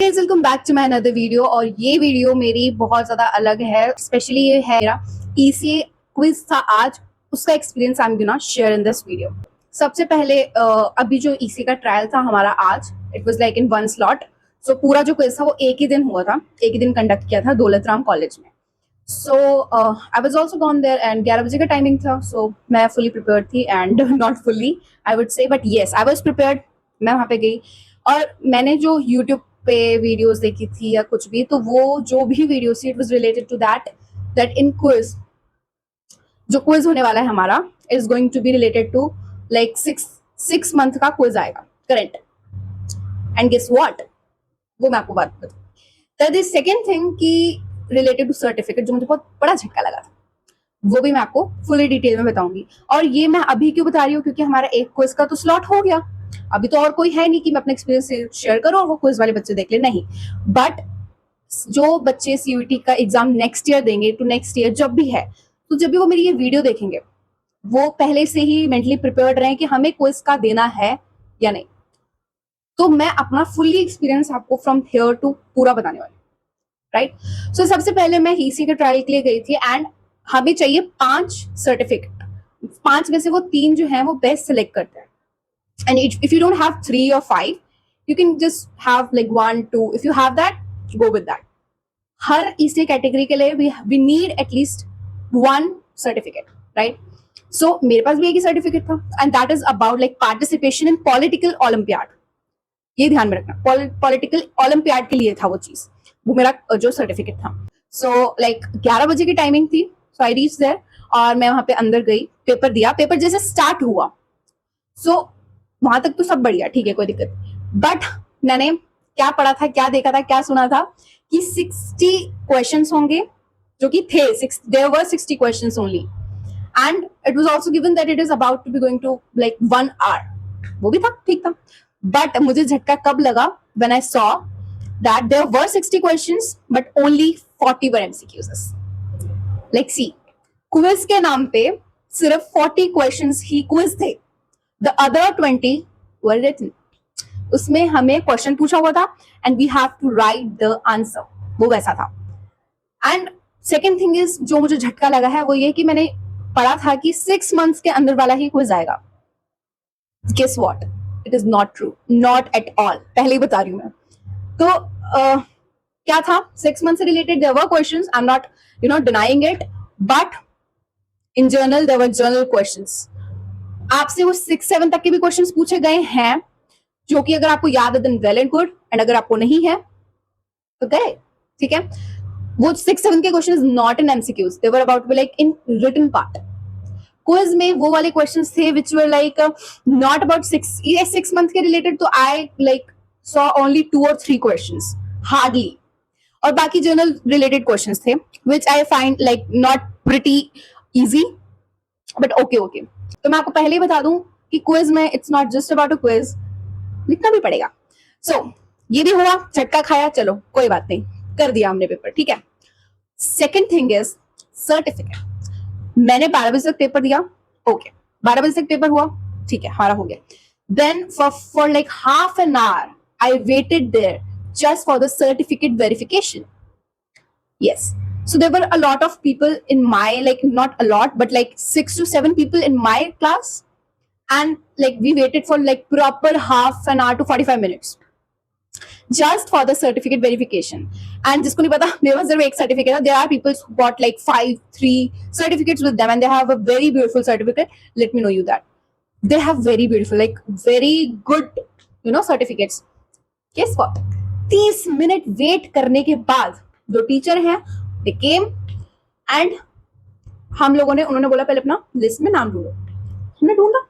Welcome back to my another video. और ये video मेरी बहुत ज़्यादा अलग है। स्पेशली ये है मेरा ईसीए क्विज था आज, उसका experience I am gonna share in this video. सबसे पहले अभी जो ईसीए का ट्रायल था हमारा आज, it was like in one slot. So पूरा जो क्विज था वो एक ही दिन हुआ था, एक ही दिन कंडक्ट किया था दौलत राम कॉलेज में। So I was also gone there and 11 बजे का टाइमिंग था। सो मैं फुली प्रिपेयर्ड थी and not fully I would say, but yes I was prepared. मैं वहाँ पे गई और मैंने जो यूट्यूब पे वीडियोस देखी थी या कुछ भी, तो वो जो भी वीडियोस थी it was related to that in quiz जो क्विज होने वाला है हमारा is going to be related to like six month का क्विज आएगा करेंट। एंड गेस व्हाट, वो मैं आपको बात बताऊँ। द सेकेंड थिंग की रिलेटेड टू सर्टिफिकेट, जो मुझे बहुत बड़ा झटका लगा था, वो भी मैं आपको फुली डिटेल में बताऊंगी। और ये मैं अभी क्यों बता रही हूँ, क्योंकि हमारा एक क्विज का तो स्लॉट हो गया, अभी तो और कोई है नहीं कि मैं अपने एक्सपीरियंस शेयर करूँ और वो क्विज वाले बच्चे देख ले, नहीं। बट जो बच्चे सीयूईटी का एग्जाम नेक्स्ट ईयर देंगे टू नेक्स्ट ईयर जब भी है, तो जब भी वो मेरी ये वीडियो देखेंगे वो पहले से ही मेंटली प्रिपेयर्ड रहे कि हमें क्विज का देना है या नहीं। तो मैं अपना फुल्ली एक्सपीरियंस आपको फ्रॉम हियर टू पूरा बताने वाली, राइट। सो सबसे पहले मैं ईसी के ट्रायल के लिए गई थी एंड हमें चाहिए 5 सर्टिफिकेट। 5 में से वो 3 जो है वो बेस्ट सिलेक्ट करते हैं। And if you don't have 3 or 5, you can just have like 1 2, if you have that go with that. हर ईसी कैटेगरी के लिए we need at least 1 certificate, right. So मेरे पास भी एक ही सर्टिफिकेट था and that is about like participation in political olympiad. ये ध्यान में रखना, पॉलिटिकल ओलंपियाड के लिए था वो चीज, वो मेरा जो सर्टिफिकेट था। सो लाइक 11 बजे की टाइमिंग थी। सो आई रीच देयर और मैं वहां पे अंदर गई, पेपर दिया। पेपर जैसे स्टार्ट हुआ, सो वहां तक तो सब बढ़िया, ठीक है, कोई दिक्कत। बट मैंने क्या पढ़ा था, क्या देखा था, क्या सुना था कि 60 क्वेश्चंस होंगे, जो कि थे there were 60 questions only. And it was also given that it is about to be going to like 1 hour. वो भी था, ठीक था। बट मुझे झटका कब लगा, when I saw that there were 60 questions but only 40 were MCQs. Like see, quiz के नाम पे सिर्फ 40 क्वेश्चंस ही क्विज थे, द अदर 20 वर रिटन। उसमें हमें क्वेश्चन पूछा हुआ था and we have to write the answer, वो वैसा था। एंड सेकेंड थिंग इज, जो मुझे झटका लगा है वो ये कि मैंने पढ़ा था कि 6 मंथ्स के अंदर वाला ही क्विज आएगा। Guess what, it is not true, not at all. पहले ही बता रही हूँ मैं। तो क्या था, 6 मंथ से related there were questions, I am not denying it, but in general there were general questions. आपसे वो 6-7 तक के भी क्वेश्चंस पूछे गए हैं, जो कि अगर आपको याद है then well and good, and अगर आपको नहीं है तो गए, ठीक है। वो 6-7 के questions not in MCQs, they were about to be like in written part. Quiz में वो वाले क्वेश्चंस थे which were like not about 6 month के रिलेटेड, तो I like saw only 2 or 3 questions hardly, और बाकी जनरल रिलेटेड क्वेश्चंस थे which I find like not pretty easy, but okay. तो मैं आपको पहले ही बता दूं कि क्विज में it's not just about a quiz, लिखना भी पड़ेगा। सो ये भी हुआ, झटका खाया, चलो कोई बात नहीं, कर दिया हमने पेपर, ठीक है। Second thing is certificate. मैंने 12 बजे तक पेपर दिया, ओके, 12 बजे तक पेपर हुआ, ठीक है, हमारा हो गया। Then for like half an hour I waited there just for the certificate verification. Yes. So there were a lot of people in my, like not a lot, but like 6 to 7 people in my class. And like we waited for like proper half an hour to 45 minutes. Just for the certificate verification. And जिसको नहीं पता, मेरे पास सिर्फ एक certificate है. There are people who got like 3 certificates with them and they have a very beautiful certificate. Let me know you that. They have very beautiful, like very good, certificates. Guess what? 30 minute wait करने के बाद जो teacher हैं दे came and हम लोगों ने, उन्होंने बोला पहले अपना लिस्ट में नाम ढूंढो। हमने ढूंढा,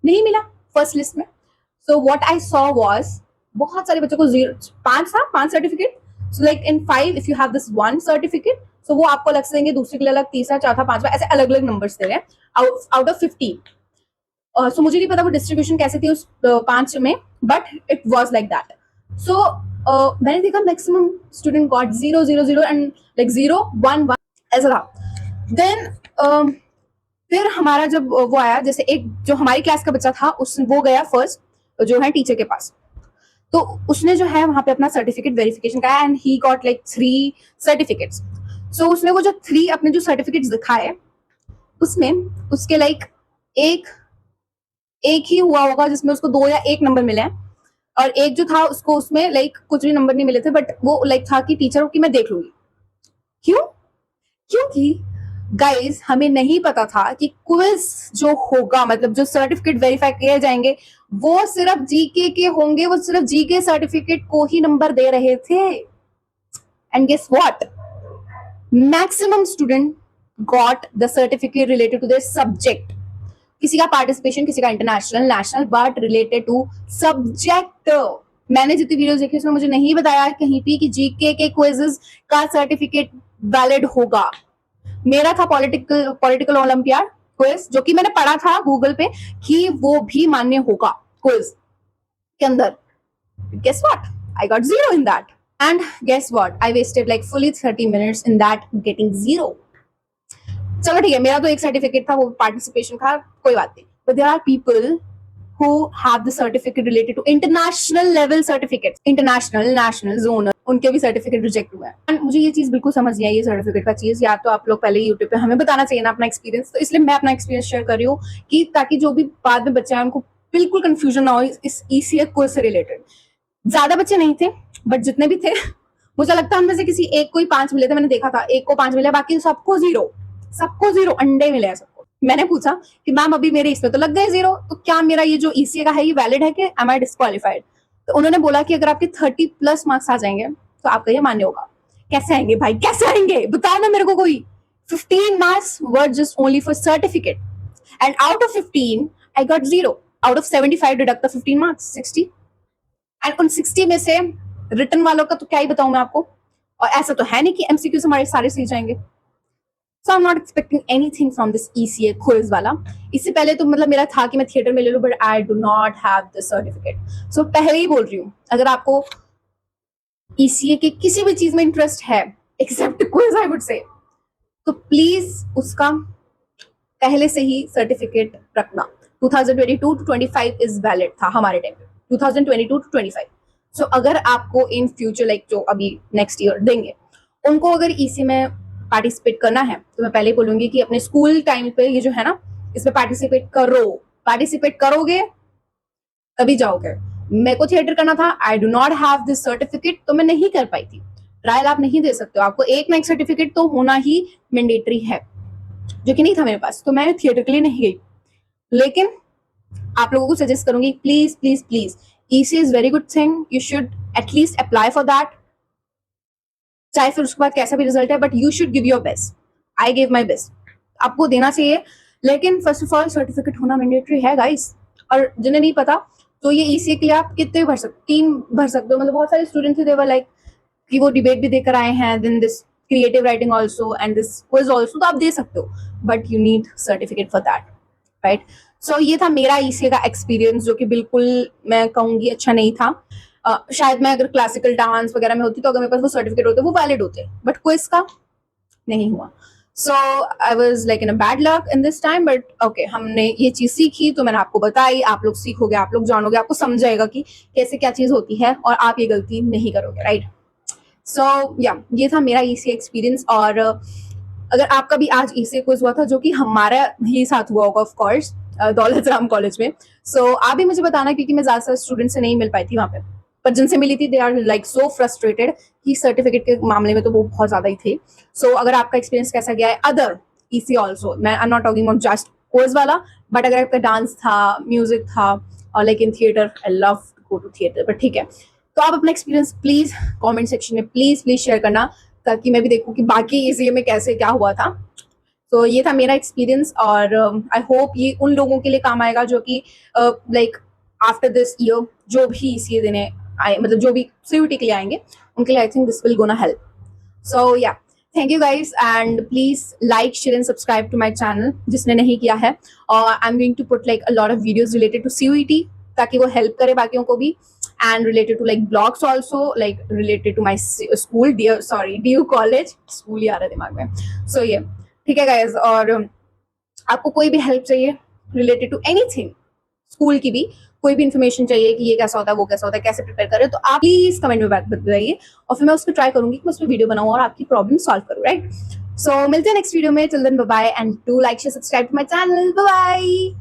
नहीं मिला फर्स्ट लिस्ट में। So what I saw was बहुत सारे बच्चों को 5 certificate. So like in 5 if you have this 1 certificate, so वो आपको अलग से देंगे, दूसरे के लिए अलग, तीसरा, चौथा, पांचवा, ऐसे अलग अलग नंबर्स दे रहे हैं आउट ऑफ 15। सो मुझे नहीं पता वो डिस्ट्रीब्यूशन कैसे थी उस 5 में, but it was like that. So मैंने देखा maximum student got 0 0 0 and like 0 1 1 ऐसा था। देन फिर हमारा जब वो आया, जैसे एक जो हमारी क्लास का बच्चा था वो गया फर्स्ट जो है टीचर के पास। तो उसने जो है वहां पे अपना सर्टिफिकेट वेरिफिकेशन का and he got like 3 certificates. So उसने वो जो 3 अपने जो सर्टिफिकेट्स दिखाए उसमें उसके लाइक एक एक ही हुआ होगा जिसमें उसको 2 या 1 नंबर मिले हैं, और एक जो था उसको उसमें लाइक कुछ भी नंबर नहीं मिले थे, बट वो लाइक था कि टीचर की मैं देख लूंगी। क्यों? क्योंकि गाइस हमें नहीं पता था कि क्विज जो होगा, मतलब जो सर्टिफिकेट वेरीफाई किए जाएंगे वो सिर्फ जीके के होंगे, वो सिर्फ जीके सर्टिफिकेट को ही नंबर दे रहे थे। And guess what, maximum student got the certificate related to their subject. किसी का पार्टिसिपेशन, किसी का international, national, but related to subject. मैंने जितनी वीडियोस देखी उसमें मुझे नहीं बताया कहीं भी कि जीके के क्विजेस का सर्टिफिकेट वैलिड होगा। मेरा था पॉलिटिकल ओलंपियाड क्विज, जो कि मैंने पढ़ा था गूगल पे कि वो भी मान्य होगा क्विज के अंदर। Guess what? I got 0 in that. And guess what? I wasted like fully 30 minutes in that getting 0. चलो ठीक है, मेरा तो एक सर्टिफिकेट था, वो पार्टिसिपेशन का, कोई बात नहीं। But there are people who have the certificate related to international level certificates, international, national, zonal, उनके भी सर्टिफिकेट रिजेक्ट हुआ है। And मुझे ये चीज बिल्कुल समझ नहीं आई, ये सर्टिफिकेट का चीज, या तो आप लोग पहले यूट्यूब पे हमें बताना चाहिए ना अपना एक्सपीरियंस, तो इसलिए मैं अपना एक्सपीरियंस शेयर कर रही हूँ कि ताकि जो भी बाद में बच्चे हैं उनको बिल्कुल कंफ्यूजन ना हो इस ईसीए कोर्स से रिलेटेड। ज्यादा बच्चे नहीं थे, बट जितने भी थे मुझे लगता है उनमें से किसी एक को ही 5 मिले थे, मैंने देखा था एक को 5 मिले, बाकी सबको 0, सबको 0 अंडे मिले हैं सबको। मैंने पूछा कि मैम अभी मेरे इसमें तो लग गए 0, तो क्या मेरा ये जो ईसीए का है ये वैलिड है कि एम आई डिस्क्वालिफाइड? तो उन्होंने बोला कि अगर आपके 30+ मार्क्स आ जाएंगे तो आपका ये मान्य होगा। कैसे आएंगे भाई, कैसे आएंगे, बताओ ना मेरे को कोई। 15 marks were just only for certificate, and out of 15 I got 0। Out of 75 deduct the 15 marks, 60। And उन 60 में से रिटर्न वालों का तो क्या ही बताऊं मैं आपको, और ऐसा तो है नहीं कि एमसीक्यू से हमारे सारे सीख जाएंगे। So I am not expecting anything from this ECA quiz वाला। इससे पहले तो मतलब मेरा था कि मैं थिएटर में ले लूं, but I do not have the certificate. So पहले ही बोल रही हूँ, अगर आपको ईसीए के किसी भी चीज में इंटरेस्ट है एक्सेप्ट क्विज आई वुड से, तो प्लीज उसका पहले से ही सर्टिफिकेट रखना। 2022 टू 25 इज वैलिड था हमारे टाइम पे, 2022 टू 25। सो अगर आपको इन फ्यूचर लाइक जो अभी नेक्स्ट ईयर देंगे उनको अगर ईसी में पार्टिसिपेट करना है, तो मैं पहले बोलूंगी कि अपने स्कूल टाइम पे ये जो है ना इसमें पार्टिसिपेट करो। पार्टिसिपेट करोगे तभी जाओगे। मेरे को थिएटर करना था, आई do not have this certificate, तो मैं नहीं कर पाई थी। ट्रायल आप नहीं दे सकते हो, आपको एक ना एक सर्टिफिकेट तो होना ही मैंडेटरी है, जो कि नहीं था मेरे पास, तो मैं थिएटर के लिए नहीं गई। लेकिन आप लोगों को सजेस्ट करूंगी, please please please, EC is very good thing, you should at least apply for that, चाहे फिर उसके बाद कैसा भी रिजल्ट है, but you should give your best. I give my best, आपको देना चाहिए। लेकिन फर्स्ट ऑफ ऑल सर्टिफिकेट होना मैंडेटरी है गाइस। और जिन्हें नहीं पता, तो ये ईसीए के लिए आप कितने भर सकते, 3 भर सकते हो। मतलब बहुत सारे स्टूडेंट थे, देवर लाइक कि वो डिबेट भी देकर आए हैं, then this creative writing also and this quiz also, तो आप दे सकते हो, but you need certificate for that, right. So ये था मेरा ईसीए का एक्सपीरियंस, जो कि बिल्कुल मैं कहूंगी अच्छा नहीं था। शायद मैं अगर क्लासिकल डांस वगैरह में होती तो अगर मेरे पास वो सर्टिफिकेट होते वो वैलिड होते, बट क्विज का नहीं हुआ। So I was like in a bad luck in this time, but okay, हमने ये चीज सीखी तो मैंने आपको बताई, आप लोग सीखोगे, आप लोग जानोगे, आपको समझाएगा कि कैसे क्या चीज होती है और आप ये गलती नहीं करोगे, राइट। सो या ये था मेरा ईसी एक्सपीरियंस। और अगर आपका भी आज ईसी क्विज हुआ था, जो कि हमारा ही साथ हुआ होगा ऑफ कोर्स दौलत राम कॉलेज में, सो आप भी मुझे बताना, क्योंकि मैं ज्यादातर स्टूडेंट से नहीं मिल पाई थी वहां पे, पर जिनसे मिली थी they are like so frustrated कि सर्टिफिकेट के मामले में तो वो बहुत ज्यादा ही थे। सो अगर आपका एक्सपीरियंस कैसा गया है अदर ईसी ऑल्सो, मैं I am not talking about just course वाला, बट अगर आपका डांस था, म्यूजिक था, और like in theatre, I love to go to theatre, but ठीक है, तो आप अपना एक्सपीरियंस प्लीज कमेंट सेक्शन में प्लीज प्लीज शेयर करना, ताकि मैं भी देखूं कि बाकी ईसीए में कैसे क्या हुआ था। तो ये था मेरा एक्सपीरियंस, और आई होप ये उन लोगों के लिए काम आएगा जो कि लाइक आफ्टर दिस ईयर जो भी ईसीए देने आए, मतलब जो भी सीयूटी के लिए आएंगे, उनके लिए I think this will gonna help. So yeah, thank you guys, and please like, share and subscribe to my channel जिसने नहीं किया है। और I am going to put like a lot of videos related to CUET, ताकि वो help करे बाकियों को भी, and related to like blogs also, like related to my school, DU college, school ही आ रहा है दिमाग में। So yeah, ठीक है guys, और आपको कोई भी हेल्प चाहिए रिलेटेड टू एनीथिंग स्कूल की भी, कोई भी इन्फॉर्मेशन चाहिए कि ये कैसा होता है, वो कैसा होता है, कैसे प्रिपेयर करें, तो आप प्लीज कमेंट में बताइए और फिर मैं उसको ट्राई करूंगी कि मैं उसमें वीडियो बनाऊं और आपकी प्रॉब्लम सॉल्व करूं, राइट? सो मिलते हैं नेक्स्ट वीडियो में, till then bye bye and do like share subscribe to my channel, bye bye.